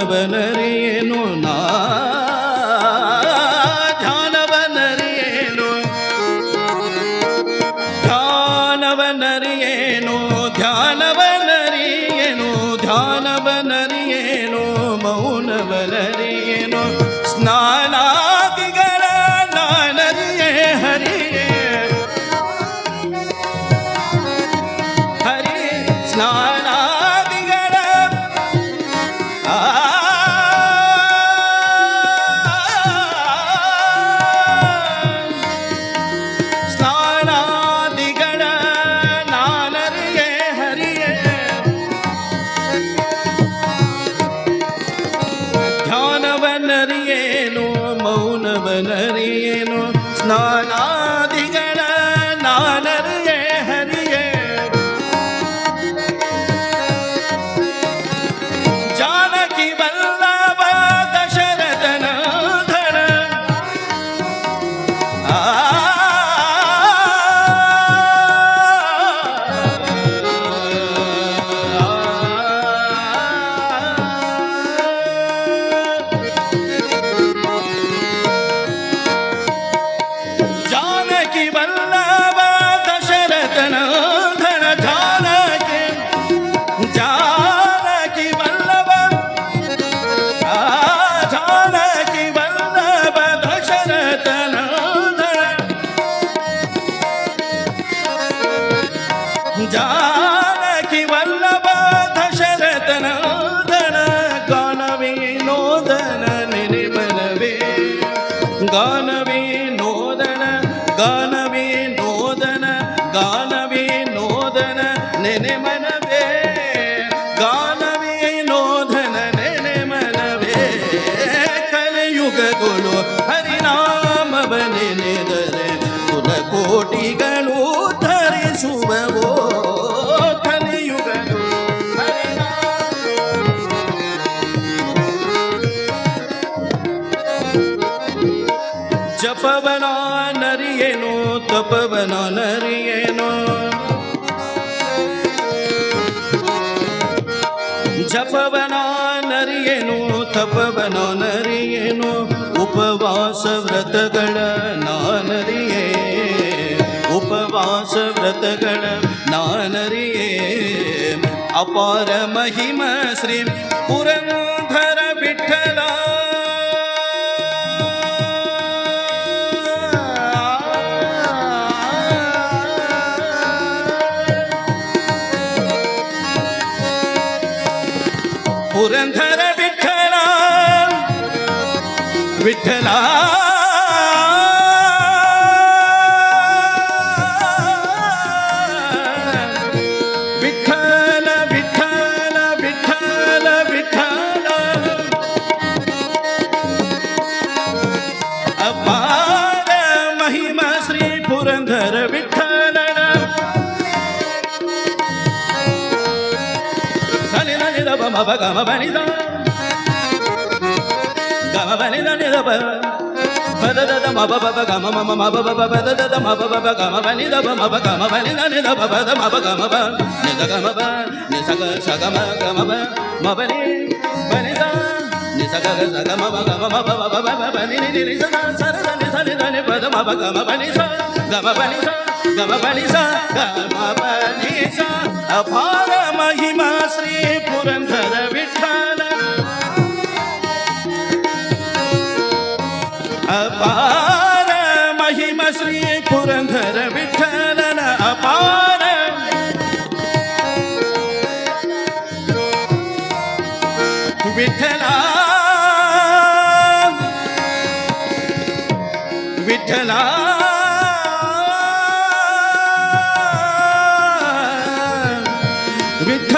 ಮೌನವನರಿಯೇನು ನಾ ಧ್ಯಾನವನರಿಯೇನು ಧ್ಯಾನವನರಿಯೇನು ಧ್ಯಾನವನರಿಯೇನು ಧ್ಯಾನವನರಿಯೇನು ಮೌನವನರಿಯೇನು ಸ್ನಾನಾದಿಗಳ ನಾನರಿಯೇ ಹರಿಯೇ ಹರಿ ಸ್ನಾನಾದಿಗಳ ಸ್ನಾನಾದಿಗಳ ನಾನರಿಯೇ ಹರಿಯೇ ಧ್ಯಾನವನರಿಯೇನು ಮೌನವನರಿಯೇನು ಸ್ನಾನಾದಿಗಳ ನಾನರಿಯೇ ಹರಿಯೇ ಜಾನಕಿ ವಲ್ಲಭ ದಶರಥನ ಧನ ಜಾನಕಿ ವಲ್ಲಭ ದಶರಥನ ಧನ ಜಾನಕಿ ಜಾನಕಿ ವಲ್ಲಭ ಜಾನಕಿ ವಲ್ಲಭ ದಶರಥನ ಧನ ಜಾನಕಿ ವಲ್ಲಭ ದಶರಥನ ಧನ ಗಾನವೇ ನೋದನ ನೆನೆಮನವೇ ಗಾನವೇ ನೋದನ ಗಾನವೇ ನೋದನ ಗಾನವೇ ನೋದನ ನೆನೆಮನವೇ ಗಾನವೇ ನೋದನ ನೆನೆಮನವೇ ಕಲಿಯುಗಗಳು ಹರಿನಾಮವ ನೆನೆದರೆ ಕುಲಕೋಟಿಗಳು ಧರಿಸುವವೋ ಕಲಿಯುಗಗಳು ಜಪವನ ನರಿಯೇನು ತಪವನ ನರಿಯೇನು ಜಪವನ ನರಿಯೇನು ತಪವನ ನರಿಯೇನು ಉಪವಾಸ ವ್ರತಗಳ ನಾನರಿಯೇ ಉಪವಾಸ ವ್ರತಗಳ ನಾನರಿಯೇ ಅಪಾರ ಮಹಿಮ ಶ್ರೀ ಪುರಂದರ ವಿಠಲ ಪುರಂದರ ವಿಠಲ ವಿಠಲ ವಿಠಲ ವಿಠಲ ವಿಠಲ ವಿಠಲ ಅಪಾರ ಮಹಿಮ ಶ್ರೀ ಪುರಂದರ ವಿಠಲನ ಸನಿ ನನಿ ದಬ ಮಬ ಗಮ ಬನಿದ ಗಮ ಬನಿದ ನಿದ ಬ ಪದ ದದ ಮಬ ಬಬ ಗಮ ಮಮ ಮಬ ಬಬ ಪದ ದದ ಮಬ ಬಬ ಗಮ ಬನಿದ ಬ ಮಬ ಗಮ ಬನಿದ ನಿದ ಬ ಪದ ಮಬ ಗಮ ಬ ನಿದ ಗಮ ಬ ನಿ ಸಗ ಸಗಮ ಗಮ ಬ ಮಬನಿ ಬನಿದ ನಿ ಸಗ ಸಗಮ ಬ ಗಮ ಮಬ ಬಬ ಬಬ ಬನಿ ನಿ ನಿ ಸದ ಸರದ ನಿ ಸನಿ ನಿ ಪದ ಮಬ ಗಮ ಬನಿ ಸ ಗಮ ಬನಿ ಸ ಗಮ ಬನಿ ಸ ಗಮ ಬನಿ ಸ ಅಪಾರ ಮಹಿಮಾ ಶ್ರೀ ಪುರಂದರ ವಿಠಲ ಅಪಾರ ಮಹಿಮ ಶ್ರೀ